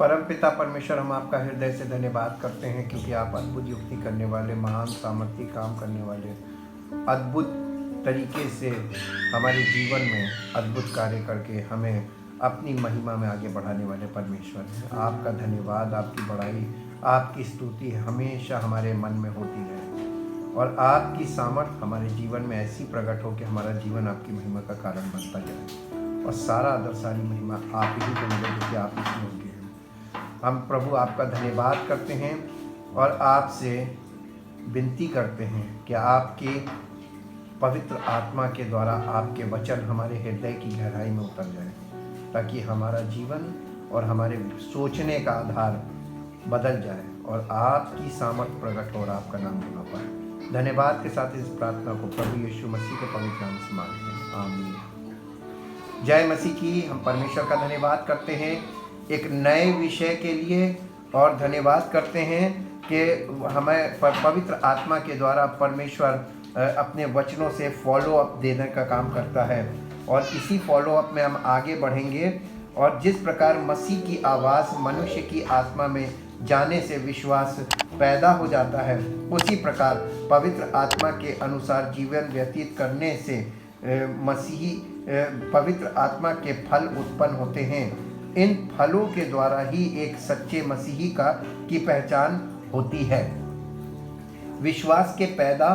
परमपिता परमेश्वर, हम आपका हृदय से धन्यवाद करते हैं क्योंकि आप अद्भुत युक्ति करने वाले, महान सामर्थ्य काम करने वाले, अद्भुत तरीके से हमारे जीवन में अद्भुत कार्य करके हमें अपनी महिमा में आगे बढ़ाने वाले परमेश्वर हैं। आपका धन्यवाद, आपकी बड़ाई, आपकी स्तुति हमेशा हमारे मन में होती है और आपकी सामर्थ हमारे जीवन में ऐसी प्रकट हो कि हमारा जीवन आपकी महिमा का कारण बनता जाए और सारा आदर, सारी महिमा आप ही को मिले क्योंकि आप इसमें होंगे। हम प्रभु आपका धन्यवाद करते हैं और आपसे विनती करते हैं कि आपके पवित्र आत्मा के द्वारा आपके वचन हमारे हृदय की गहराई में उतर जाए ताकि हमारा जीवन और हमारे सोचने का आधार बदल जाए और आपकी सामर्थ प्रकट हो और आपका नाम होना पाए। धन्यवाद के साथ इस प्रार्थना को प्रभु यीशु मसीह के पवित्र नाम से मांगते हैं, आमीन। जय मसीह की। हम परमेश्वर का धन्यवाद करते हैं एक नए विषय के लिए और धन्यवाद करते हैं कि हमें पवित्र आत्मा के द्वारा परमेश्वर अपने वचनों से फॉलो अप देने का काम करता है और इसी फॉलो अप में हम आगे बढ़ेंगे। और जिस प्रकार मसीह की आवाज़ मनुष्य की आत्मा में जाने से विश्वास पैदा हो जाता है, उसी प्रकार पवित्र आत्मा के अनुसार जीवन व्यतीत करने से मसीही पवित्र आत्मा के फल उत्पन्न होते हैं। इन फलों के द्वारा ही एक सच्चे मसीही की पहचान होती है। विश्वास के पैदा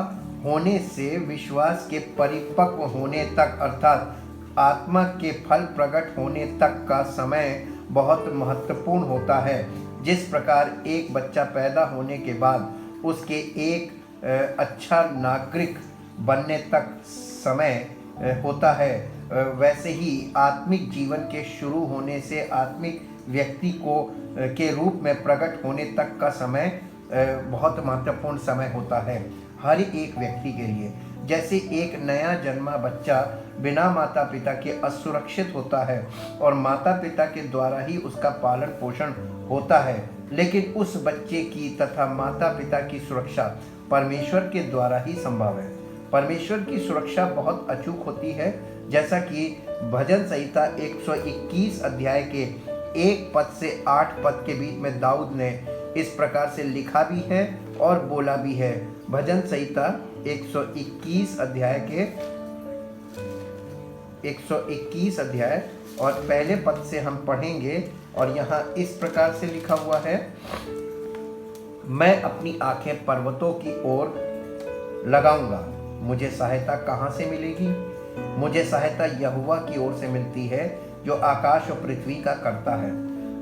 होने से विश्वास के परिपक्व होने तक अर्थात आत्मा के फल प्रकट होने तक का समय बहुत महत्वपूर्ण होता है। जिस प्रकार एक बच्चा पैदा होने के बाद उसके एक अच्छा नागरिक बनने तक समय होता है, वैसे ही आत्मिक जीवन के शुरू होने से आत्मिक व्यक्ति के रूप में प्रकट होने तक का समय बहुत महत्वपूर्ण समय होता है हर एक व्यक्ति के लिए। जैसे एक नया जन्मा बच्चा बिना माता पिता के असुरक्षित होता है और माता पिता के द्वारा ही उसका पालन पोषण होता है, लेकिन उस बच्चे की तथा माता पिता की सुरक्षा परमेश्वर के द्वारा ही संभव है। परमेश्वर की सुरक्षा बहुत अचूक होती है, जैसा कि भजन संहिता 121 अध्याय के 1 पद से 8 पद के बीच में दाऊद ने इस प्रकार से लिखा भी है और बोला भी है। भजन संहिता 121 अध्याय और पहले पद से हम पढ़ेंगे और यहाँ इस प्रकार से लिखा हुआ है, मैं अपनी आंखें पर्वतों की ओर लगाऊंगा, मुझे सहायता कहाँ से मिलेगी? मुझे सहायता यहोवा की ओर से मिलती है जो आकाश और पृथ्वी का करता है।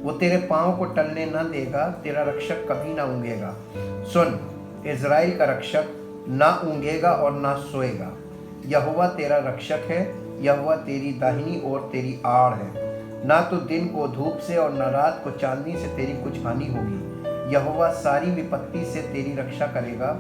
वो तेरे पाँव को टलने न देगा, तेरा रक्षक कभी ना ऊँघेगा। सुन, इज़राइल का रक्षक ना ऊँघेगा और ना सोएगा। यहोवा तेरा रक्षक है, यहोवा तेरी दाहिनी ओर तेरी आड़ है। ना तो दिन को धूप से और न रात को चांदनी से तेरी कुछ हानि होगी। यहोवा सारी विपत्ति से तेरी रक्षा करेगा,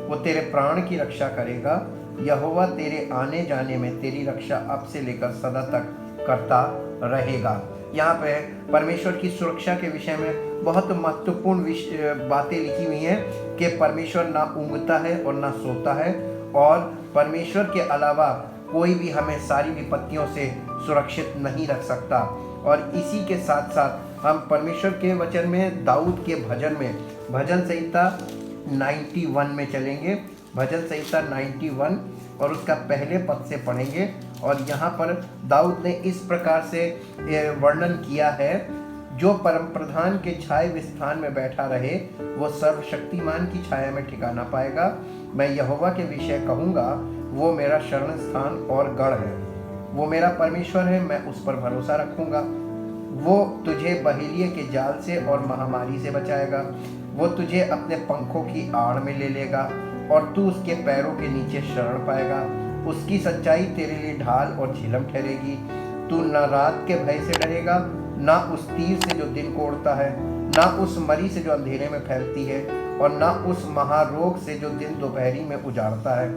वो तेरे प्राण की रक्षा करेगा। यहोवा तेरे आने जाने में तेरी रक्षा अब से लेकर सदा तक करता रहेगा। यहाँ पे परमेश्वर की सुरक्षा के विषय में बहुत महत्वपूर्ण बातें लिखी हुई हैं कि परमेश्वर ना ऊँघता है और ना सोता है और परमेश्वर के अलावा कोई भी हमें सारी विपत्तियों से सुरक्षित नहीं रख सकता। और इसी के साथ साथ हम परमेश्वर के वचन में दाऊद के भजन में भजन संहिता 91 में चलेंगे। भजन संहिता 91 और उसका पहले पद से पढ़ेंगे और यहाँ पर दाऊद ने इस प्रकार से वर्णन किया है, जो परम प्रधान के छाए विस्थान में बैठा रहे वो सर्वशक्तिमान की छाया में ठिकाना पाएगा। मैं यहोवा के विषय कहूँगा, वो मेरा शरण स्थान और गढ़ है। वो मेरा परमेश्वर है, मैं उस पर भरोसा रखूँगा। वो तुझे बहेलिये के जाल से और महामारी से बचाएगा। वो तुझे अपने पंखों की आड़ में ले लेगा और तू उसके पैरों के नीचे शरण पाएगा। उसकी सच्चाई तेरे लिए ढाल और झिलम ठहरेगी। तू न रात के भय से डरेगा, ना उस तीर से जो दिन को उड़ता है, ना उस मरी से जो अंधेरे में फैलती है और ना उस महारोग से जो दिन दोपहरी में उजाड़ता है।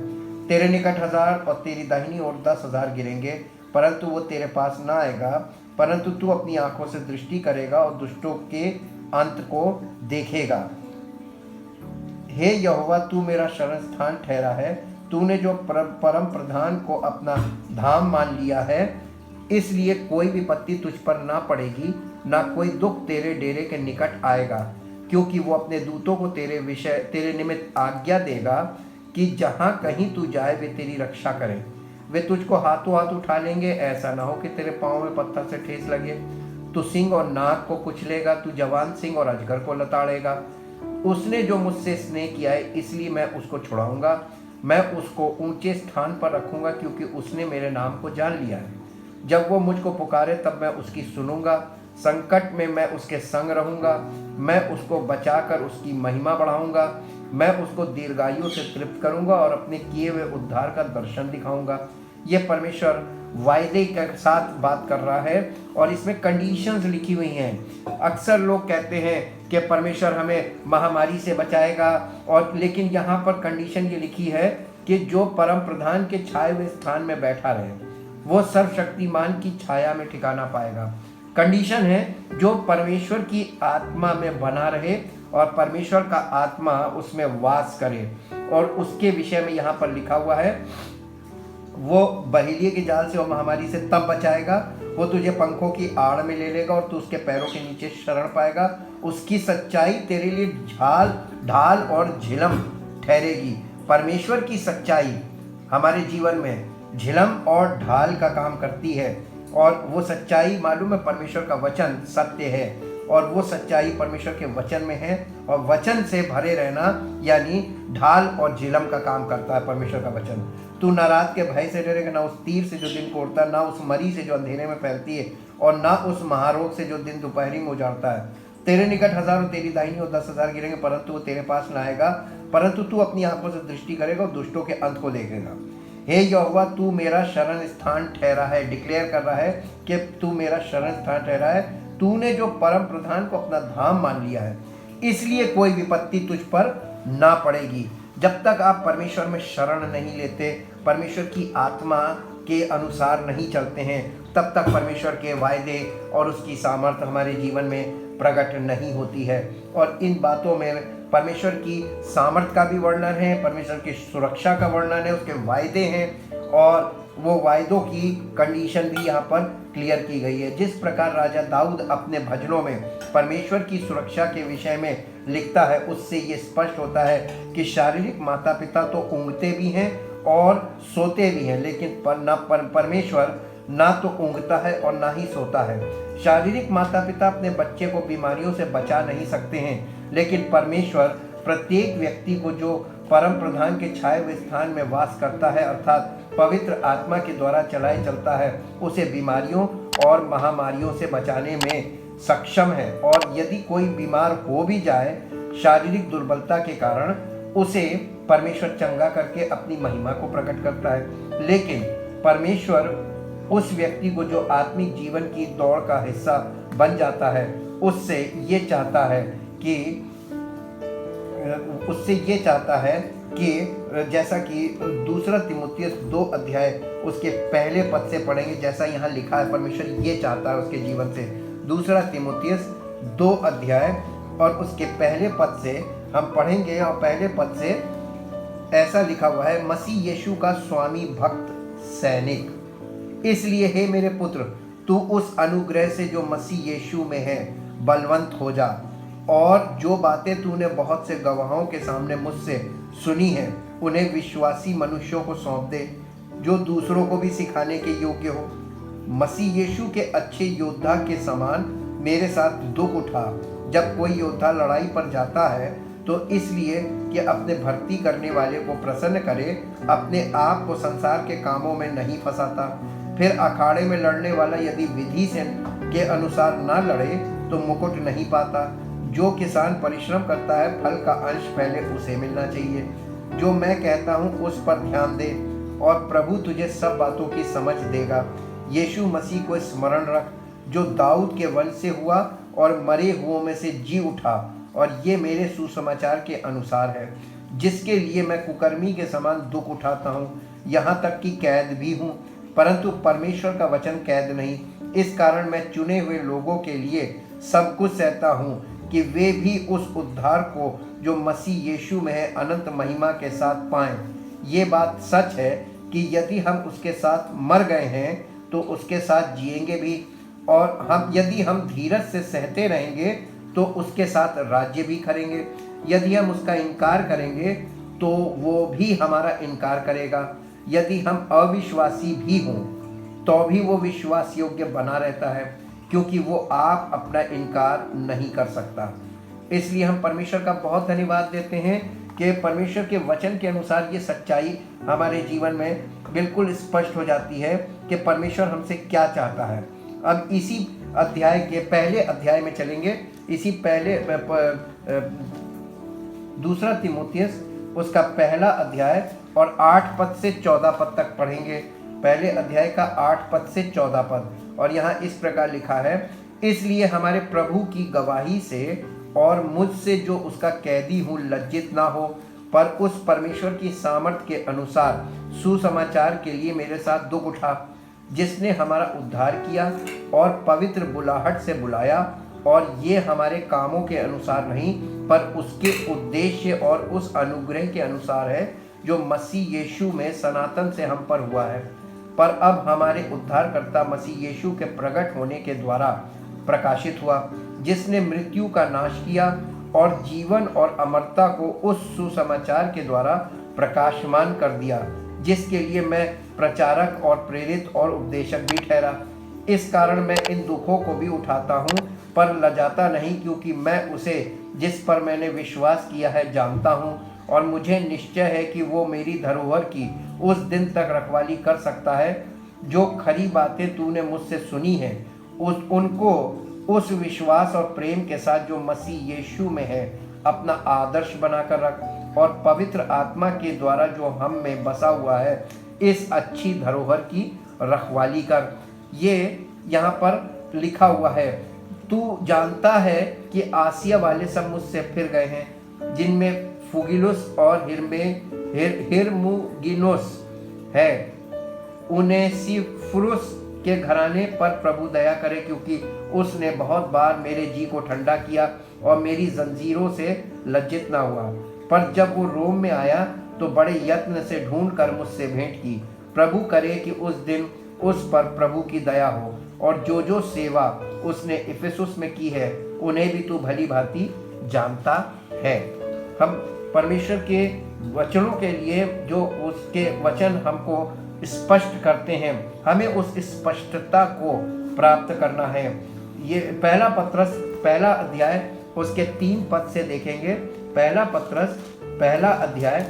तेरे निकट 1000 और तेरी दाहिनी ओर 10,000 गिरेंगे, परंतु वो तेरे पास ना आएगा। परंतु तू अपनी आंखों से दृष्टि करेगा और दुष्टों के अंत को देखेगा। हे यहोवा, तू मेरा शरण स्थान ठहरा है। तूने जो परम प्रधान को अपना धाम मान लिया है, इसलिए कोई विपत्ति तुझ पर ना पड़ेगी। ना कोई दुख तेरे डेरे के निकट आएगा, क्योंकि वो अपने दूतों को तेरे निमित्त आज्ञा देगा कि जहाँ कहीं तू जाए वे तेरी रक्षा करें। वे तुझको हाथों हाथ उठा लेंगे, ऐसा ना हो कि तेरे पाँव में पत्थर से ठेस लगे। तू सिंह और नाग को कुचलेगा, तू जवान सिंह और अजगर को लताड़ेगा। उसने जो मुझसे स्नेह किया है इसलिए मैं उसको छुड़ाऊंगा। मैं उसको ऊंचे स्थान पर रखूंगा, क्योंकि उसने मेरे नाम को जान लिया है। जब वो मुझको पुकारे तब मैं उसकी सुनूंगा। संकट में मैं उसके संग रहूंगा। मैं उसको बचाकर उसकी महिमा बढ़ाऊंगा। मैं उसको दीर्घायु से तृप्त करूंगा और अपने किए हुए उद्धार का दर्शन दिखाऊंगा। ये परमेश्वर वायदे के साथ बात कर रहा है और इसमें कंडीशंस लिखी हुई हैं। अक्सर लोग कहते हैं कि परमेश्वर हमें महामारी से बचाएगा, और लेकिन यहाँ पर कंडीशन ये लिखी है कि जो परम प्रधान के छाए हुए स्थान में बैठा रहे वो सर्वशक्तिमान की छाया में ठिकाना पाएगा। कंडीशन है जो परमेश्वर की आत्मा में बना रहे और परमेश्वर का आत्मा उसमें वास करे। और उसके विषय में यहाँ पर लिखा हुआ है, वो बहेलिये के जाल से और महामारी से तब बचाएगा, वो तुझे पंखों की आड़ में ले लेगा और तू उसके पैरों के नीचे शरण पाएगा। उसकी सच्चाई तेरे लिए ढाल और झिलम ठहरेगी। परमेश्वर की सच्चाई हमारे जीवन में झिलम और ढाल का काम करती है, और वो सच्चाई मालूम है परमेश्वर का वचन सत्य है, और वो सच्चाई परमेश्वर के वचन में है, और वचन से भरे रहना यानी ढाल और झिलम का काम करता है परमेश्वर का वचन। तू ना रात के भय से डरेगा, ना उस तीर से जो दिन को उड़ता है, ना उस मरी से जो अंधेरे में फैलती है, और ना उस महारोग से जो दिन दोपहरी में उजाड़ता है। तेरे निकट हजारों तेरी दाहिनी और 10,000 गिरेंगे, परंतु वो तेरे पास न आएगा। परंतु तू अपनी आंखों से दृष्टि करेगा और दुष्टों के अंत को देखेगा। हे यहोवा, तू मेरा शरण स्थान ठहरा है। डिक्लेयर कर रहा है कि तू मेरा शरण स्थान ठहरा है। तूने जो परम प्रधान को अपना धाम मान लिया है, इसलिए कोई विपत्ति तुझ पर ना पड़ेगी। जब तक आप परमेश्वर में शरण नहीं लेते, परमेश्वर की आत्मा के अनुसार नहीं चलते हैं, तब तक परमेश्वर के वायदे और उसकी सामर्थ्य हमारे जीवन में प्रकट नहीं होती है। और इन बातों में परमेश्वर की सामर्थ्य का भी वर्णन है, परमेश्वर की सुरक्षा का वर्णन है, उसके वायदे हैं, और वो वायदों की कंडीशन भी यहाँ पर क्लियर की गई है। जिस प्रकार राजा दाऊद अपने भजनों में परमेश्वर की सुरक्षा के विषय में लिखता है, उससे ये स्पष्ट होता है कि शारीरिक माता पिता तो ऊँघते भी हैं और सोते भी हैं, लेकिन परमेश्वर ना तो ऊँघता है और ना ही सोता है। शारीरिक माता पिता अपने बच्चे को बीमारियों से बचा नहीं सकते हैं, लेकिन परमेश्वर प्रत्येक व्यक्ति को जो परम प्रधान के छाए हुए स्थान में वास करता है, अर्थात पवित्र आत्मा के द्वारा चलाए चलता है, उसे बीमारियों और महामारियों से बचाने में सक्षम है। और यदि कोई बीमार हो भी जाए शारीरिक दुर्बलता के कारण, उसे परमेश्वर चंगा करके अपनी महिमा को प्रकट करता है। लेकिन परमेश्वर उस व्यक्ति को जो आत्मिक जीवन की दौड़ का हिस्सा बन जाता है, उससे ये चाहता है कि जैसा कि दूसरा तीमुथियुस 2 अध्याय उसके पहले पद से पढ़ेंगे, जैसा यहाँ लिखा है परमेश्वर ये चाहता है उसके जीवन से। दूसरा तीमुथियुस 2 अध्याय और उसके पहले पद से हम पढ़ेंगे, और पहले पद से ऐसा लिखा हुआ है, मसीह यीशु का स्वामी भक्त सैनिक। इसलिए हे मेरे पुत्र, तू उस अनुग्रह से जो मसीह यीशु में है बलवंत हो जा, और जो बातें तूने बहुत से गवाहों के सामने मुझसे सुनी है उन्हें विश्वासी मनुष्यों को सौंप दे, जो दूसरों को भी सिखाने के योग्य हो। मसीह यीशु के अच्छे योद्धा के समान मेरे साथ दुख उठा। जब कोई योद्धा लड़ाई पर जाता है तो इसलिए कि अपने भर्ती करने वाले को प्रसन्न करे, अपने आप को संसार के कामों में नहीं फंसाता। फिर अखाड़े में लड़ने वाला यदि विधि से के अनुसार ना लड़े तो मुकुट नहीं पाता। जो किसान परिश्रम करता है, फल का अंश पहले उसे मिलना चाहिए। जो मैं कहता हूँ उस पर ध्यान दे, और प्रभु तुझे सब बातों की समझ देगा। यीशु मसीह को स्मरण रख, जो दाऊद के वंश से हुआ और मरे हुओं में से जी उठा, और ये मेरे सुसमाचार के अनुसार है, जिसके लिए मैं कुकर्मी के समान दुख उठाता हूँ, यहाँ तक कि कैद भी हूँ। परंतु परमेश्वर का वचन कैद नहीं। इस कारण मैं चुने हुए लोगों के लिए सब कुछ सहता हूँ, कि वे भी उस उद्धार को जो मसीह यीशु में है अनंत महिमा के साथ पाएं। ये बात सच है कि यदि हम उसके साथ मर गए हैं तो उसके साथ जिएंगे भी, और यदि हम धीरज से सहते रहेंगे तो उसके साथ राज्य भी करेंगे। यदि हम उसका इनकार करेंगे तो वो भी हमारा इनकार करेगा। यदि हम अविश्वासी भी हों तो भी वो विश्वास योग्य बना रहता है, क्योंकि वो आप अपना इनकार नहीं कर सकता। इसलिए हम परमेश्वर का बहुत धन्यवाद देते हैं कि परमेश्वर के वचन के अनुसार ये सच्चाई हमारे जीवन में बिल्कुल स्पष्ट हो जाती है कि परमेश्वर हमसे क्या चाहता है। अब इसी अध्याय के पहले अध्याय में चलेंगे। इसी पहले दूसरा तीमुथियुस उसका पहला अध्याय और 8 पद से 14 पद तक पढ़ेंगे। पहले अध्याय का 8 पद से 14 पद, और यहाँ इस प्रकार लिखा है, इसलिए हमारे प्रभु की गवाही से और मुझसे जो उसका कैदी हूँ लज्जित ना हो, पर उस परमेश्वर की सामर्थ के अनुसार सुसमाचार के लिए मेरे साथ दुख उठा, जिसने हमारा उद्धार किया और पवित्र बुलाहट से बुलाया, और ये हमारे कामों के अनुसार नहीं पर उसके उद्देश्य और उस अनुग्रह के अनुसार है जो मसीह यीशु में सनातन से हम पर हुआ है। पर अब हमारे उद्धारकर्ता मसीह यीशु के प्रकट होने के द्वारा प्रकाशित हुआ, जिसने मृत्यु का नाश किया और जीवन और अमरता को उस सुसमाचार के द्वारा प्रकाशमान कर दिया, जिसके लिए मैं प्रचारक और प्रेरित और उपदेशक भी ठहरा। इस कारण मैं इन दुखों को भी उठाता हूँ, पर लजाता नहीं, क्योंकि मैं उसे जिस पर मैंने विश्वास किया है जानता हूँ, और मुझे निश्चय है कि वो मेरी धरोहर की उस दिन तक रखवाली कर सकता है। जो खरी बातें तूने मुझसे सुनी हैं उनको उस विश्वास और प्रेम के साथ जो मसीह यीशु में है अपना आदर्श बनाकर रख, और पवित्र आत्मा के द्वारा जो हम में बसा हुआ है इस अच्छी धरोहर की रखवाली कर। ये यहाँ पर लिखा हुआ है, तू जानता है कि आसिया वाले सब मुझसे फिर गए हैं, जिनमें फुगिलुस और हिरमुगिनोस है। उनेसिफुरुस के घराने पर प्रभु दया करे, क्योंकि उसने बहुत बार मेरे जी को ठंडा किया और मेरी जंजीरों से लज्जित ना हुआ। पर जब वो रोम में आया तो बड़े यत्न से ढूंढ कर मुझसे भेंट की। प्रभु करे कि उस दिन उस पर प्रभु की दया हो, और जो जो सेवा उसने इफिसुस में की है उन्हें भी तू भली भांति जानता है। हम परमेश्वर के वचनों के लिए जो उसके वचन हमको स्पष्ट करते हैं, हमें उस स्पष्टता को प्राप्त करना है। ये पहला पत्रस पहला अध्याय उसके 3 पद से देखेंगे। पहला पत्रस पहला अध्याय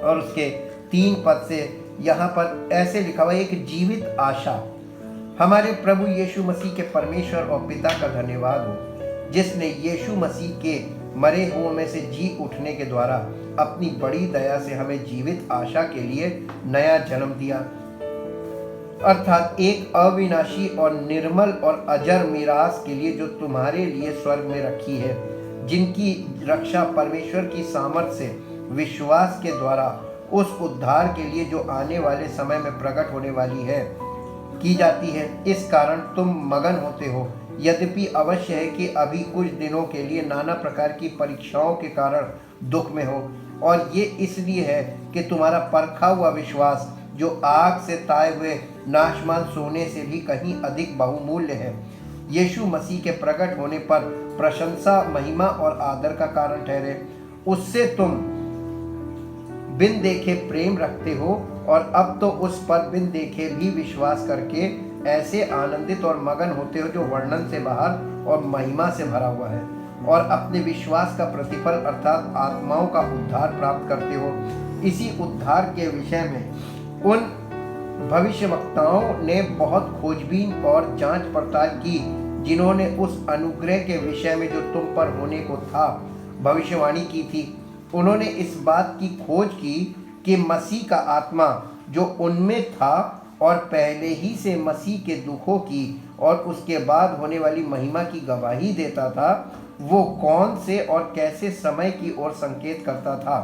और उसके 3 पद से यहाँ पर ऐसे लिखा हुआ है, एक जीवित आशा। हमारे प्रभु यीशु मसीह के परमेश्वर और पिता का धन्यवाद हो, जिसने यीशु मसीह के मरे हुओं में से जी उठने के द्वारा अपनी बड़ी दया से हमें जीवित आशा के लिए नया जन्म दिया, अर्थात एक अविनाशी और निर्मल और अजर मीरास के लिए जो तुम्हारे लिए स्वर्ग में रखी है, जिनकी रक्षा परमेश्वर की सामर्थ से विश्वास के द्वारा उस उद्धार के लिए जो आने वाले समय में प्रकट होने वाली है की जाती है। इस कारण तुम मगन होते हो, यद्यपि अवश्य है कि अभी कुछ दिनों के लिए नाना प्रकार की परीक्षाओं के कारण दुख में हो, और ये इसलिए है कि तुम्हारा परखा हुआ विश्वास, जो आग से ताए हुए नाशमान सोने से भी कहीं अधिक बहुमूल्य है, यीशु मसीह के प्रकट होने पर प्रशंसा, महिमा और आदर का कारण ठहरे। उससे तुम बिन देखे प्रेम रखते हो, और अब तो उस पर बिन देखे भी विश्वास करके ऐसे आनंदित और मगन होते हो जो वर्णन से बाहर और महिमा से भरा हुआ है, और अपने विश्वास का प्रतिफल अर्थात आत्माओं का उद्धार प्राप्त करते हो। इसी उद्धार के विषय में उन भविष्यवक्ताओं ने बहुत खोजबीन और जांच पड़ताल की, जिन्होंने उस अनुग्रह के विषय में जो तुम पर होने को था भविष्यवाणी की थी। उन्होंने इस बात की खोज की कि मसीह का आत्मा जो उनमें था और पहले ही से मसीह के दुखों की और उसके बाद होने वाली महिमा की गवाही देता था, वो कौन से और कैसे समय की ओर संकेत करता था।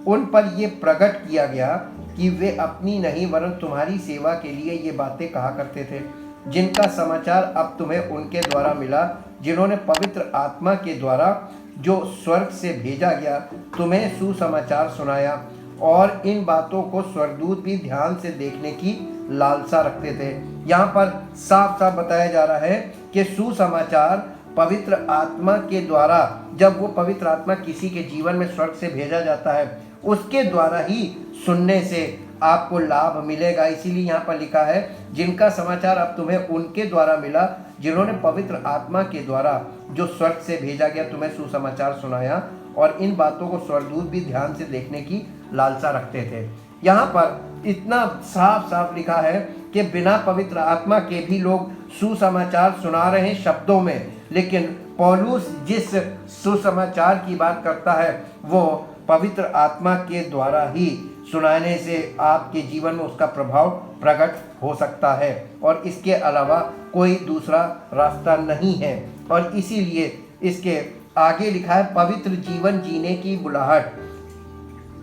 उन पर ये प्रकट किया गया कि वे अपनी नहीं वरन तुम्हारी सेवा के लिए ये बातें कहा करते थे, जिनका समाचार अब तुम्हें उनके द्वारा मिला, जिन्होंने पवित्र आत्मा के द्वारा जो स्वर्ग से भेजा गया तुम्हें सुसमाचार सुनाया। और इन बातों को स्वर्गदूत भी ध्यान से देखने की लालसा रखते थे। यहाँ पर साफ साफ बताया जा रहा है कि सुसमाचार पवित्र आत्मा के द्वारा, जब वो पवित्र आत्मा किसी के जीवन में स्वर्ग से भेजा जाता है, उसके द्वारा ही सुनने से आपको लाभ मिलेगा। इसीलिए यहाँ पर लिखा है, जिनका समाचार अब तुम्हें उनके द्वारा मिला जिन्होंने पवित्र आत्मा के द्वारा जो स्वर्ग से भेजा गया तुम्हें सुसमाचार सुनाया, और इन बातों को स्वर्गदूत भी ध्यान से देखने की लालसा रखते थे। यहाँ पर इतना साफ साफ लिखा है कि बिना पवित्र आत्मा के भी लोग सुसमाचार सुना रहे हैं शब्दों में, लेकिन पौलुस जिस सुसमाचार की बात करता है वो पवित्र आत्मा के द्वारा ही सुनाने से आपके जीवन में उसका प्रभाव प्रकट हो सकता है, और इसके अलावा कोई दूसरा रास्ता नहीं है। और इसीलिए इसके आगे लिखा है, पवित्र जीवन जीने की बुलाहट।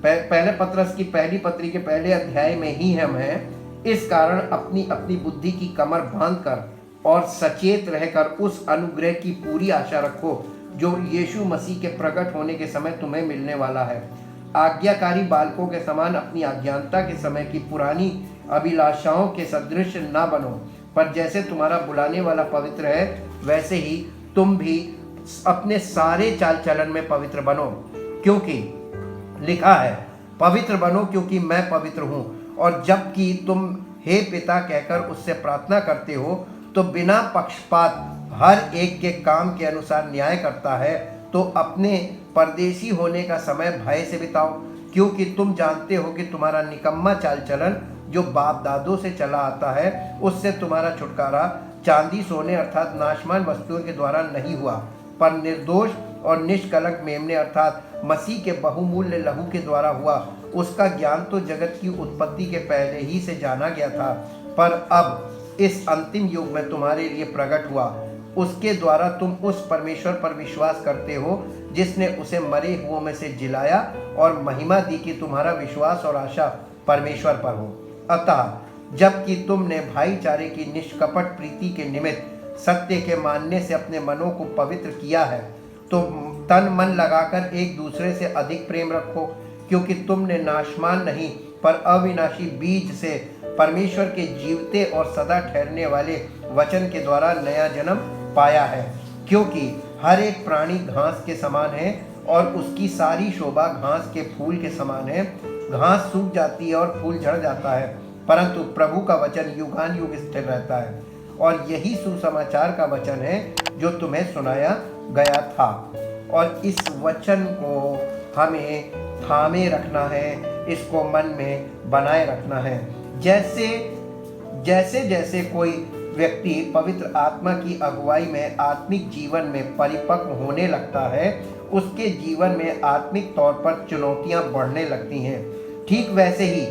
पहले पत्रस की पहली पत्री के पहले अध्याय में ही हम हैं। इस कारण अपनी अपनी बुद्धि की कमर बांधकर और सचेत रहकर उस अनुग्रह की पूरी आशा रखो जो यीशु मसीह के प्रकट होने के समय तुम्हें मिलने वाला है। आज्ञाकारी बालकों के समान अपनी अज्ञानता के समय की पुरानी अभिलाषाओं के सदृश न बनो, पर जैसे तुम्हारा बुलाने वाला पवित्र है वैसे ही तुम भी अपने सारे चाल चलन में पवित्र बनो, क्योंकि लिखा है, पवित्र बनो क्योंकि मैं पवित्र हूँ। और जबकि तुम हे पिता कहकर उससे प्रार्थना करते हो तो बिना पक्षपात हर एक के काम के अनुसार न्याय करता है, तो अपने परदेशी होने का समय भय से बिताओ, क्योंकि तुम जानते हो कि तुम्हारा निकम्मा चाल चलन जो बाप दादों से चला आता है, उससे तुम्हारा छुटकारा चांदी सोने अर्थात नाशमान वस्तुओं के द्वारा नहीं हुआ, पर निर्दोष और निष्कलंक मेमने अर्थात मसीह के बहुमूल्य लहू के द्वारा हुआ। उसका ज्ञान तो जगत की उत्पत्ति के पहले ही से जाना गया था, पर अब इस अंतिम युग में तुम्हारे लिए प्रकट हुआ। उसके द्वारा तुम उस परमेश्वर पर विश्वास करते हो जिसने उसे मरे हुओं में से जिलाया और महिमा दी कि तुम्हारा विश्वास और आशा परमेश्वर पर हो। अतः जबकि तुमने भाईचारे की निष्कपट प्रीति के निमित्त सत्य के मानने से अपने मनों को पवित्र किया है, तो तन मन लगाकर एक दूसरे से अधिक प्रेम रखो, क्योंकि तुमने नाशमान नहीं पर अविनाशी बीज से परमेश्वर के जीवते और सदा ठहरने वाले वचन के द्वारा नया जन्म पाया है। क्योंकि हर एक प्राणी घास के समान है और उसकी सारी शोभा घास के फूल के समान है। घास सूख जाती है और फूल झड़ जाता है, परंतु प्रभु का वचन युगान युग स्थिर रहता है। और यही सुसमाचार का वचन है जो तुम्हें सुनाया गया था। और इस वचन को हमें थामे रखना है, इसको मन में बनाए रखना है। जैसे जैसे कोई व्यक्ति पवित्र आत्मा की अगुवाई में आत्मिक जीवन में परिपक्व होने लगता है, उसके जीवन में आत्मिक तौर पर चुनौतियां बढ़ने लगती हैं। ठीक वैसे ही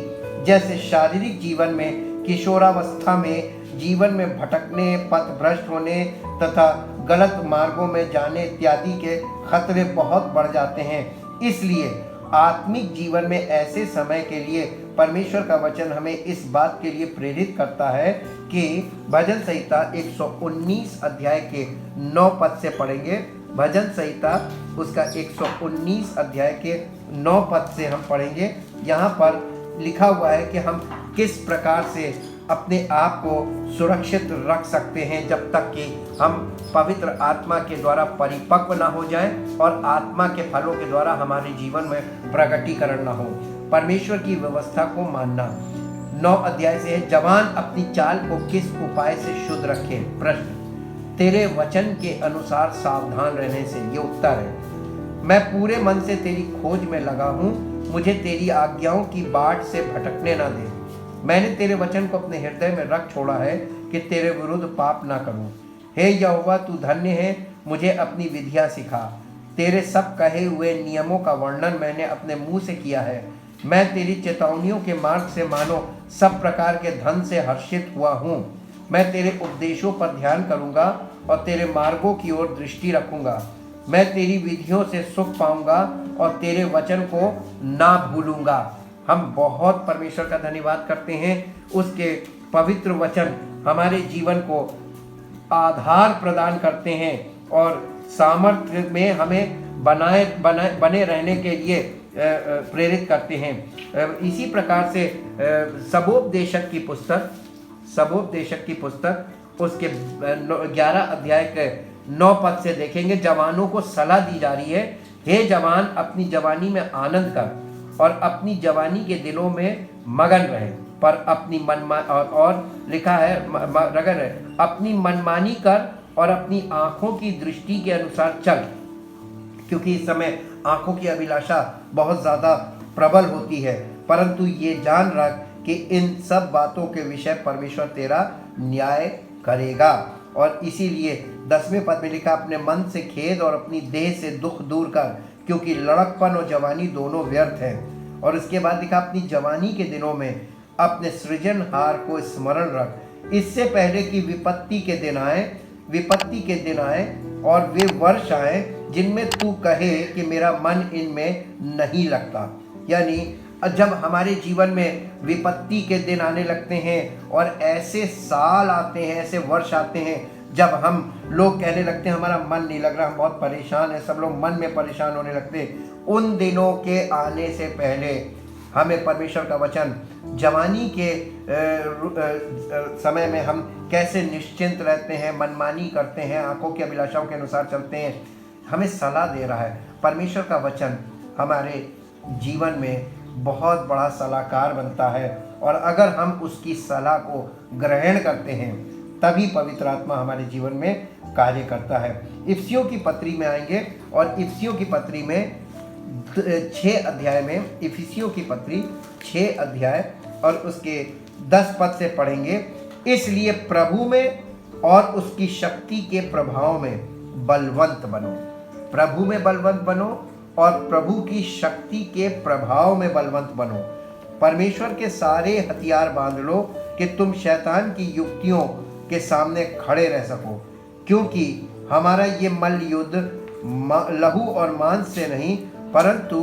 जैसे शारीरिक जीवन में किशोरावस्था में जीवन में भटकने, पथ भ्रष्ट होने तथा गलत मार्गों में जाने इत्यादि के खतरे बहुत बढ़ जाते हैं। इसलिए आत्मिक जीवन में ऐसे समय के लिए परमेश्वर का वचन हमें इस बात के लिए प्रेरित करता है कि भजन संहिता 119 अध्याय के 9 पद से पढ़ेंगे। भजन संहिता उसका 119 अध्याय के 9 पद से हम पढ़ेंगे। यहाँ पर लिखा हुआ है कि हम किस प्रकार से अपने आप को सुरक्षित रख सकते हैं जब तक कि हम पवित्र आत्मा के द्वारा परिपक्व ना हो जाएं और आत्मा के फलों के द्वारा हमारे जीवन में प्रकटीकरण ना हो। परमेश्वर की व्यवस्था को मानना 9 अध्याय से है, जवान अपनी चाल को किस उपाय से शुद्ध रखे। प्रश्न, तेरे वचन के अनुसार सावधान रहने से। ये उत्तर है, मैं पूरे मन से तेरी खोज में लगा हूँ, मुझे तेरी आज्ञाओं की बाट से भटकने ना दे। मैंने तेरे वचन को अपने हृदय में रख छोड़ा है कि तेरे विरुद्ध पाप ना करूं। हे यहोवा, तू धन्य है, मुझे अपनी विधियां सिखा। तेरे सब कहे हुए नियमों का वर्णन मैंने अपने मुंह से किया है। मैं तेरी चेतावनियों के मार्ग से मानो सब प्रकार के धन से हर्षित हुआ हूँ। मैं तेरे उपदेशों पर ध्यान करूँगा और तेरे मार्गों की ओर दृष्टि रखूँगा। मैं तेरी विधियों से सुख पाऊँगा और तेरे वचन को ना भूलूँगा। हम बहुत परमेश्वर का धन्यवाद करते हैं, उसके पवित्र वचन हमारे जीवन को आधार प्रदान करते हैं और सामर्थ्य में हमें बने रहने के लिए प्रेरित करते हैं। इसी प्रकार से सबोपदेशक की पुस्तक सबोपदेशक की पुस्तक उसके 11 अध्याय के 9 पद से देखेंगे। जवानों को सलाह दी जा रही है, हे जवान अपनी जवानी में आनंद कर और अपनी जवानी के दिनों में मगन रहे, पर अपनी और लिखा है रगन है, अपनी मनमानी कर और अपनी आंखों की दृष्टि के अनुसार चल, क्योंकि इस समय आंखों की अभिलाषा बहुत ज़्यादा प्रबल होती है। परंतु ये जान रख कि इन सब बातों के विषय परमेश्वर तेरा न्याय करेगा। और इसीलिए 10वें पद में लिखा, अपने मन से खेद और अपनी देह से दुख दूर कर, क्योंकि लड़कपन और जवानी दोनों व्यर्थ हैं। और इसके बाद लिखा, अपनी जवानी के दिनों में अपने सृजनहार को स्मरण रख, इससे पहले कि विपत्ति के दिन आए और वे वर्ष आए जिनमें तू कहे कि मेरा मन इनमें नहीं लगता। यानी जब हमारे जीवन में विपत्ति के दिन आने लगते हैं और ऐसे साल आते हैं, ऐसे वर्ष आते हैं जब हम लोग कहने लगते हैं हमारा मन नहीं लग रहा, हम बहुत परेशान हैं, सब लोग मन में परेशान होने लगते हैं, उन दिनों के आने से पहले हमें परमेश्वर का वचन जवानी के समय में हम कैसे निश्चिंत रहते हैं, मनमानी करते हैं, आंखों की अभिलाषाओं के अनुसार चलते हैं, हमें सलाह दे रहा है। परमेश्वर का वचन हमारे जीवन में बहुत बड़ा सलाहकार बनता है, और अगर हम उसकी सलाह को ग्रहण करते हैं तभी पवित्र आत्मा हमारे जीवन में कार्य करता है। इफिसियों की पत्री में आएंगे और इफिसियों की पत्री में 6 अध्याय में, इफिसियों की पत्री 6 अध्याय और उसके 10 पद से पढ़ेंगे। इसलिए प्रभु में और उसकी शक्ति के प्रभाव में बलवंत बनो, प्रभु में बलवंत बनो और प्रभु की शक्ति के प्रभाव में बलवंत बनो। परमेश्वर के सारे हथियार बांध लो कि तुम शैतान की युक्तियों के सामने खड़े रह सको, क्योंकि हमारा ये मल्ल युद्ध लहू और मांस से नहीं परंतु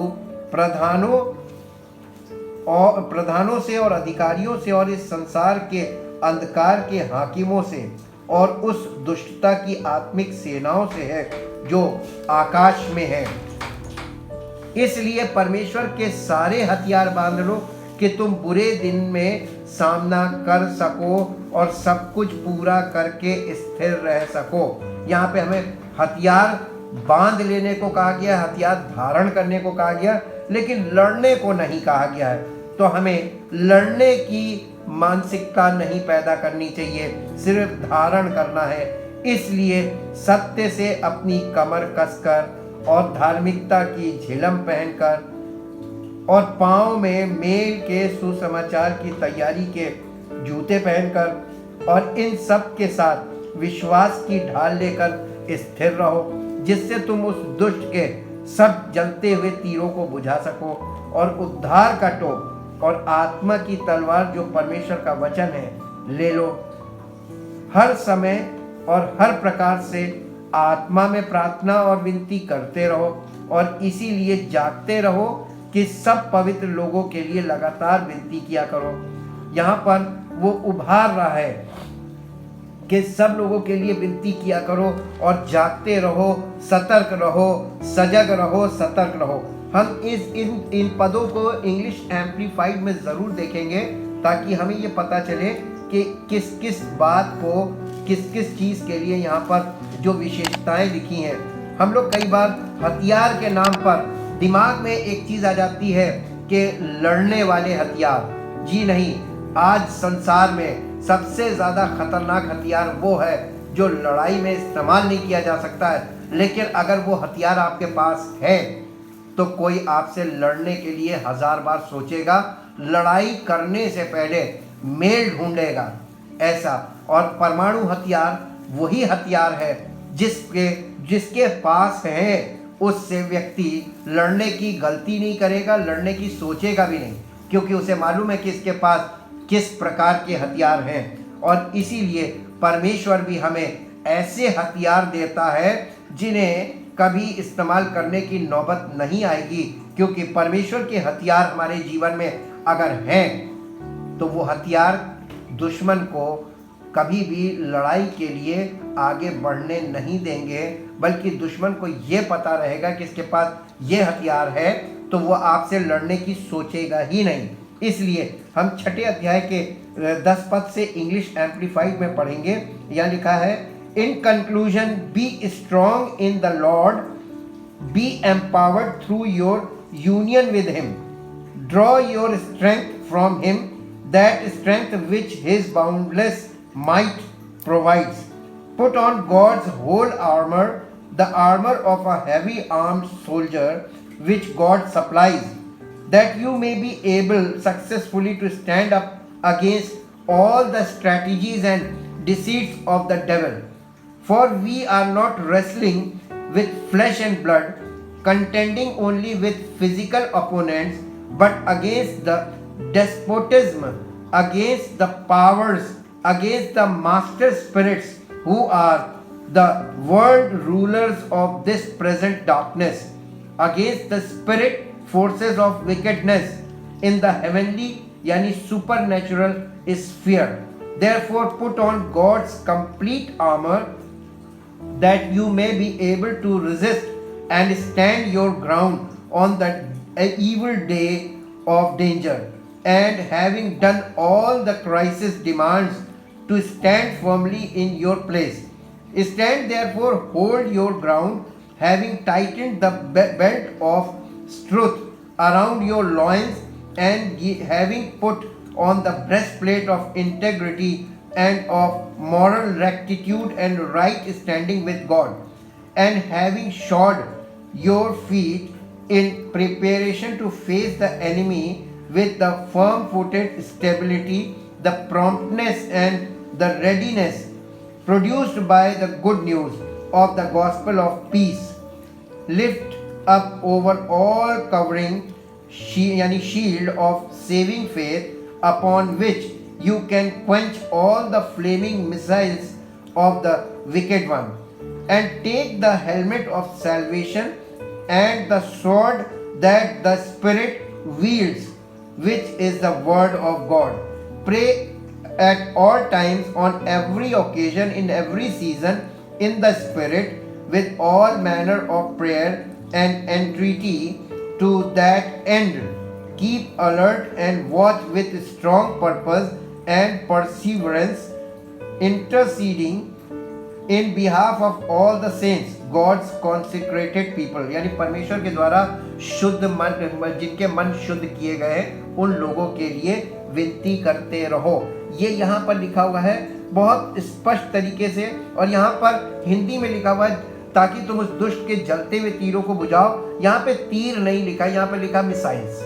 प्रधानों से और अधिकारियों से और इस संसार के अंधकार के हाकिमों से और उस दुष्टता की आत्मिक सेनाओं से है जो आकाश में है। इसलिए परमेश्वर के सारे हथियार बांध लो कि तुम बुरे दिन में सामना कर सको और सब कुछ पूरा करके स्थिर रह सको। यहाँ पे हमें हथियार बांध लेने को कहा गया, हथियार धारण करने को कहा गया, लेकिन लड़ने को नहीं कहा गया है। तो हमें लड़ने की मानसिकता नहीं पैदा करनी चाहिए, सिर्फ धारण करना है। इसलिए सत्य से अपनी कमर कसकर और धार्मिकता की झिलम पहनकर और पांव में मेल के सुसमाचार की तैयारी के जूते पहनकर और इन सब के साथ विश्वास की ढाल लेकर स्थिर रहो, जिससे तुम उस दुष्ट के सब जलते हुए तीरों को बुझा सको और उद्धार का टोप और आत्मा की तलवार जो परमेश्वर का वचन है ले लो। हर समय और हर प्रकार से आत्मा में प्रार्थना और विनती करते रहो और इसीलिए जागते रहो कि सब पवित्र लोगों के लिए लगातार विनती किया करो। यहाँ पर वो उभार रहा है कि सब लोगों के लिए विनती किया करो और जागते रहो, सतर्क रहो, सजग रहो, सतर्क रहो। हम इन पदों को इंग्लिश एम्प्लीफाइड में ज़रूर देखेंगे ताकि हमें ये पता चले कि किस किस बात को, किस किस चीज़ के लिए यहाँ पर जो विशेषताएं लिखी हैं। हम लोग कई बार हथियार के नाम पर दिमाग में एक चीज़ आ जाती है कि लड़ने वाले हथियार। जी नहीं, आज संसार में सबसे ज़्यादा खतरनाक हथियार वो है जो लड़ाई में इस्तेमाल नहीं किया जा सकता है, लेकिन अगर वो हथियार आपके पास है तो कोई आपसे लड़ने के लिए 1000 बार सोचेगा, लड़ाई करने से पहले मेल ढूंढेगा ऐसा। और परमाणु हथियार वही हथियार है जिसके पास है, उससे व्यक्ति लड़ने की गलती नहीं करेगा, लड़ने की सोचेगा भी नहीं, क्योंकि उसे मालूम है कि इसके पास किस प्रकार के हथियार हैं। और इसीलिए परमेश्वर भी हमें ऐसे हथियार देता है जिन्हें कभी इस्तेमाल करने की नौबत नहीं आएगी, क्योंकि परमेश्वर के हथियार हमारे जीवन में अगर हैं तो वो हथियार दुश्मन को कभी भी लड़ाई के लिए आगे बढ़ने नहीं देंगे, बल्कि दुश्मन को ये पता रहेगा कि इसके पास ये हथियार है तो वो आपसे लड़ने की सोचेगा ही नहीं। इसलिए हम 6 अध्याय के 10 पद से इंग्लिश एम्पलीफाइड में पढ़ेंगे। यहाँ लिखा है, in conclusion be strong in the Lord, B empowered through your union with him, draw your strength from him, that strength which his boundless might provides. Put on God's whole armor, the armor of a heavy armed soldier which God supplies, that you may be able successfully to stand up against all the strategies and deceits of the devil. For we are not wrestling with flesh and blood, contending only with physical opponents, but against the despotism, against the powers, against the master spirits who are the world rulers of this present darkness, against the spirit forces of wickedness in the heavenly yani supernatural sphere. Therefore put on God's complete armor, that you may be able to resist and stand your ground on the evil day of danger, and having done all the crisis demands, to stand firmly in your place. Stand therefore, hold your ground, having tightened the belt of truth around your loins, and having put on the breastplate of integrity and of moral rectitude and right standing with God, and having shod your feet in preparation to face the enemy with the firm-footed stability, the promptness and the readiness produced by the good news of the gospel of peace. Lift up over all covering shield of saving faith, upon which you can quench all the flaming missiles of the wicked one, and take the helmet of salvation and the sword that the Spirit wields, which is the word of God. Pray at all times, on every occasion, in every season, in the Spirit, with all manner of prayer and entreaty. To that end, keep alert and watch with strong purpose and perseverance, interceding in behalf of all the saints, God's consecrated people, यानी परमेश्वर के द्वारा शुद्ध मन, जिनके मन शुद्ध किए गए उन लोगों के लिए विनती करते रहो। ये यहाँ पर लिखा हुआ है बहुत स्पष्ट तरीके से, और यहाँ पर हिंदी में लिखा हुआ है, ताकि तुम उस दुष्ट के जलते हुए तीरों को बुझाओ। यहाँ पे तीर नहीं लिखा, यहाँ पे लिखा मिसाइल्स।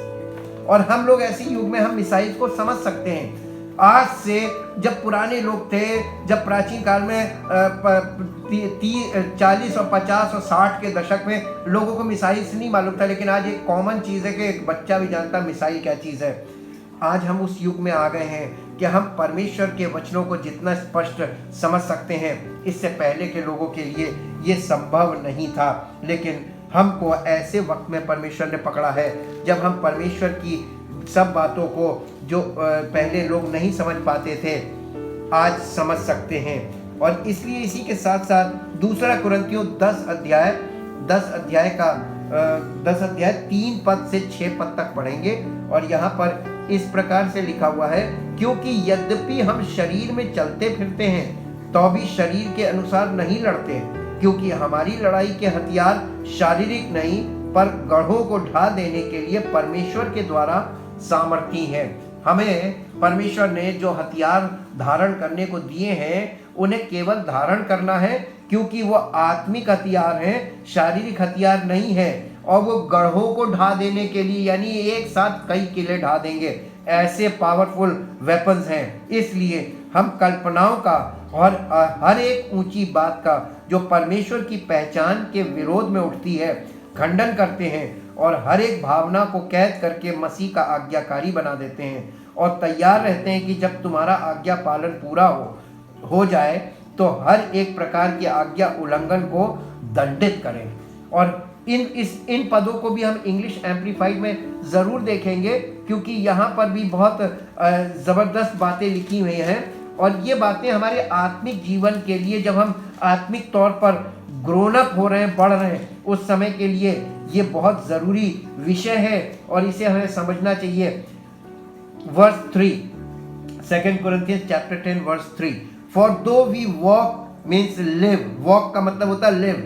और हम लोग ऐसे युग में हम मिसाइल्स को समझ सकते हैं। आज से जब पुराने लोग थे, जब प्राचीन काल में 40 और 50 और 60 के दशक में लोगों को मिसाइल्स नहीं मालूम था, लेकिन आज एक कॉमन चीज़ है कि एक बच्चा भी जानता है मिसाइल क्या चीज़ है। आज हम उस युग में आ गए हैं कि हम परमेश्वर के वचनों को जितना स्पष्ट समझ सकते हैं, इससे पहले के लोगों के लिए ये संभव नहीं था। लेकिन हमको ऐसे वक्त में परमेश्वर ने पकड़ा है जब हम परमेश्वर की सब बातों को जो पहले लोग नहीं समझ पाते थे, आज समझ सकते हैं। और इसलिए इसी के साथ साथ दूसरा कुरिन्थियों 10 अध्याय 3 पद से 6 पद तक पढ़ेंगे। और यहाँ पर इस प्रकार से लिखा हुआ है, क्योंकि यद्यपि हम शरीर में चलते फिरते हैं तो भी शरीर के अनुसार नहीं लड़ते, क्योंकि हमारी लड़ाई के हथियार शारीरिक नहीं पर गढ़ों को ढा देने के लिए परमेश्वर के द्वारा सामर्थी है। हमें परमेश्वर ने जो हथियार धारण करने को दिए हैं उन्हें केवल धारण करना है, क्योंकि वो आत्मिक हथियार हैं, शारीरिक हथियार नहीं है। और वो गढ़ों को ढा देने के लिए, यानी एक साथ कई किले ढा देंगे, ऐसे पावरफुल वेपन्स हैं। इसलिए हम कल्पनाओं का और हर एक ऊंची बात का जो परमेश्वर की पहचान के विरोध में उठती है खंडन करते हैं, और हर एक भावना को कैद करके मसीह का आज्ञाकारी बना देते हैं, और तैयार रहते हैं कि जब तुम्हारा आज्ञा पालन पूरा हो जाए तो हर एक प्रकार की आज्ञा उल्लंघन को दंडित करें। और इन पदों को भी हम इंग्लिश एम्पलीफाइड में ज़रूर देखेंगे, क्योंकि यहाँ पर भी बहुत ज़बरदस्त बातें लिखी हुई हैं। और ये बातें हमारे आत्मिक जीवन के लिए, जब हम आत्मिक तौर पर ग्रोन अप हो रहे हैं, बढ़ रहे हैं, उस समय के लिए ये बहुत ज़रूरी विषय है और इसे हमें समझना चाहिए। verse 3. 2 Corinthians chapter 10 verse 3. For though we walk means live. Walk का मतलब होता है live.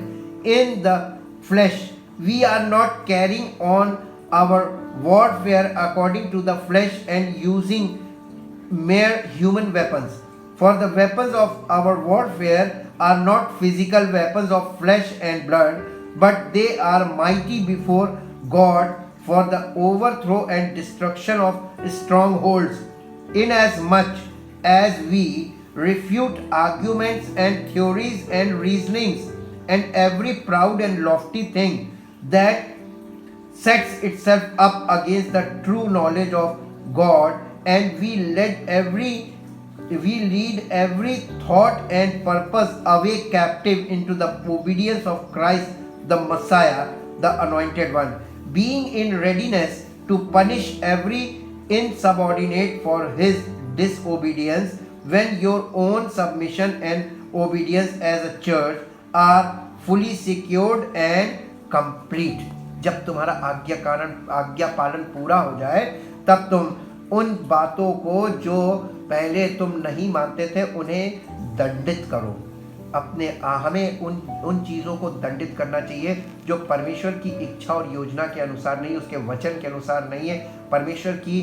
In the flesh. We are not carrying on our warfare according to the flesh and using mere human weapons. For the weapons of our warfare are not physical weapons of flesh and blood, but they are mighty before God for the overthrow and destruction of strongholds, inasmuch as we refute arguments and theories and reasonings and every proud and lofty thing that sets itself up against the true knowledge of God, and we lead every thought and purpose away captive into the obedience of Christ the Messiah, the Anointed One, being in readiness to punish every insubordinate for his disobedience, when your own submission and obedience as a church are fully secured and complete. जब तुम्हारा आज्ञा पालन पूरा हो जाए, तब तुम उन बातों को जो पहले तुम नहीं मानते थे उन्हें दंडित करो। हमें उन चीज़ों को दंडित करना चाहिए जो परमेश्वर की इच्छा और योजना के अनुसार नहीं, उसके वचन के अनुसार नहीं है। परमेश्वर की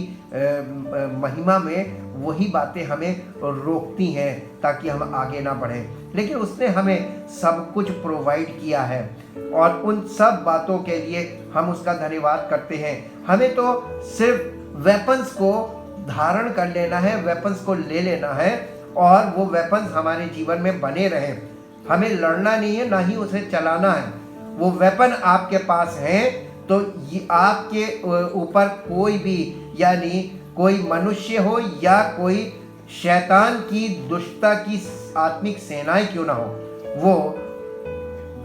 महिमा में वही बातें हमें रोकती हैं ताकि हम आगे ना बढ़ें, लेकिन उसने हमें सब कुछ प्रोवाइड किया है और उन सब बातों के लिए हम उसका धन्यवाद करते हैं। हमें तो सिर्फ वेपन्स को धारण कर लेना है, वेपन्स को ले लेना है और वो वेपन्स हमारे जीवन में बने रहें। हमें लड़ना नहीं है, ना ही उसे चलाना है। वो वेपन आपके पास हैं तो ये आपके ऊपर कोई भी, यानी कोई मनुष्य हो या कोई शैतान की दुष्टता की आत्मिक सेनाएं क्यों ना हो, वो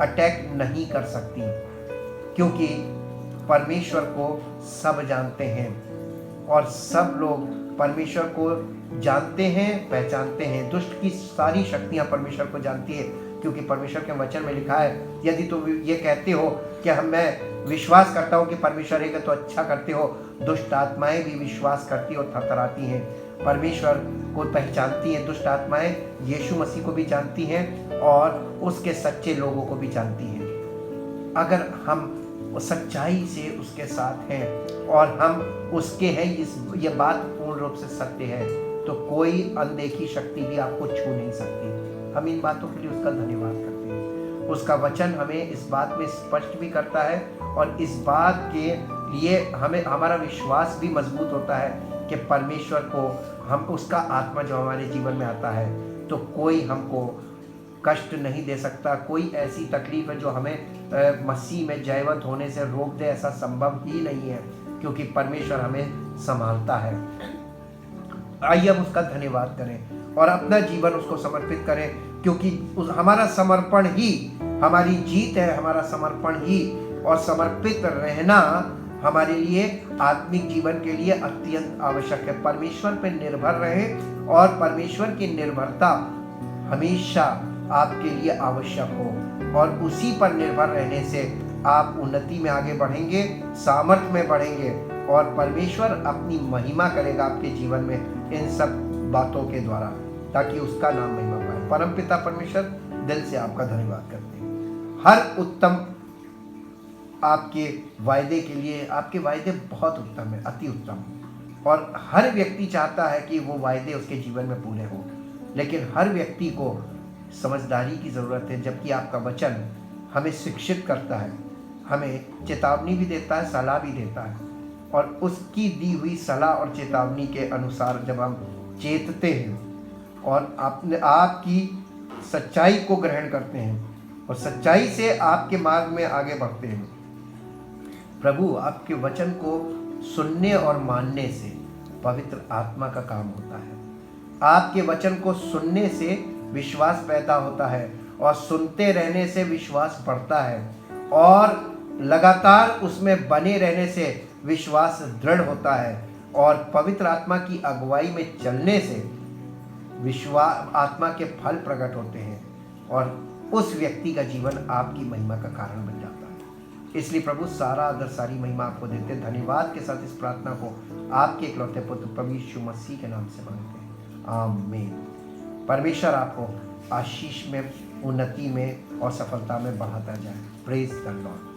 अटैक नहीं कर सकती, क्योंकि परमेश्वर को सब जानते हैं और सब लोग परमेश्वर को जानते हैं, पहचानते हैं। दुष्ट की सारी शक्तियां परमेश्वर को जानती है, क्योंकि परमेश्वर के वचन में लिखा है, यदि तुम ये कहते हो कि मैं विश्वास करता हूँ कि परमेश्वर है तो अच्छा करते हो, दुष्ट आत्माएं भी विश्वास करती और थरथराती हैं। परमेश्वर को पहचानती हैं दुष्ट आत्माएं, यीशु मसीह को भी जानती हैं और उसके सच्चे लोगों को भी जानती हैं। अगर हम सच्चाई से उसके साथ हैं और हम उसके हैं, ये बात पूर्ण रूप से सत्य है, तो कोई अनदेखी शक्ति भी आपको छू नहीं सकती। हम इन बातों के लिए उसका धन्यवाद करते हैं। उसका वचन हमें इस बात में स्पष्ट भी करता है और इस बात के लिए हमें हमारा विश्वास भी मजबूत होता है कि परमेश्वर को हम उसका आत्मा जो हमारे जीवन में आता है तो कोई हमको कष्ट नहीं दे सकता। कोई ऐसी तकलीफ है जो हमें मसीह में जयवंत होने से रोक दे, ऐसा संभव ही नहीं है, क्योंकि परमेश्वर हमें संभालता है। आइए अब उसका धन्यवाद करें और अपना जीवन उसको समर्पित करें, क्योंकि हमारा समर्पण ही हमारी जीत है। हमारा समर्पण ही और समर्पित रहना हमारे लिए आत्मिक जीवन के लिए अत्यंत आवश्यक है। परमेश्वर पर निर्भर रहें और परमेश्वर की निर्भरता हमेशा आपके लिए आवश्यक हो, और उसी पर निर्भर रहने से आप उन्नति में आगे बढ़ेंगे, सामर्थ्य में बढ़ेंगे और परमेश्वर अपनी महिमा करेगा आपके जीवन में इन सब बातों के द्वारा, ताकि उसका नाम महिमा पाए। परमपिता परमेश्वर, दिल से आपका धन्यवाद करते हैं हर उत्तम आपके वायदे के लिए। आपके वायदे बहुत उत्तम है, अति उत्तम, और हर व्यक्ति चाहता है कि वो वायदे उसके जीवन में पूरे हों, लेकिन हर व्यक्ति को समझदारी की ज़रूरत है। जबकि आपका वचन हमें शिक्षित करता है, हमें चेतावनी भी देता है, सलाह भी देता है, और उसकी दी हुई सलाह और चेतावनी के अनुसार जब हम चेतते हैं और आपकी सच्चाई को ग्रहण करते हैं और सच्चाई से आपके मार्ग में आगे बढ़ते हैं, प्रभु आपके वचन को सुनने और मानने से पवित्र आत्मा का काम होता है। आपके वचन को सुनने से विश्वास पैदा होता है और सुनते रहने से विश्वास बढ़ता है और लगातार उसमें बने रहने से विश्वास दृढ़ होता है और पवित्र आत्मा की अगुवाई में चलने से विश्वास आत्मा के फल प्रकट होते हैं और उस व्यक्ति का जीवन आपकी महिमा का कारण बन जाता है। इसलिए प्रभु सारा आदर सारी महिमा आपको देते हैं। धन्यवाद के साथ इस प्रार्थना को आपके इकलौते पुत्र प्रभु यीशु मसीह के नाम से मांगते हैं, आमीन। परमेश्वर आपको आशीष में, उन्नति में और सफलता में बढ़ाता जाए। Praise the Lord.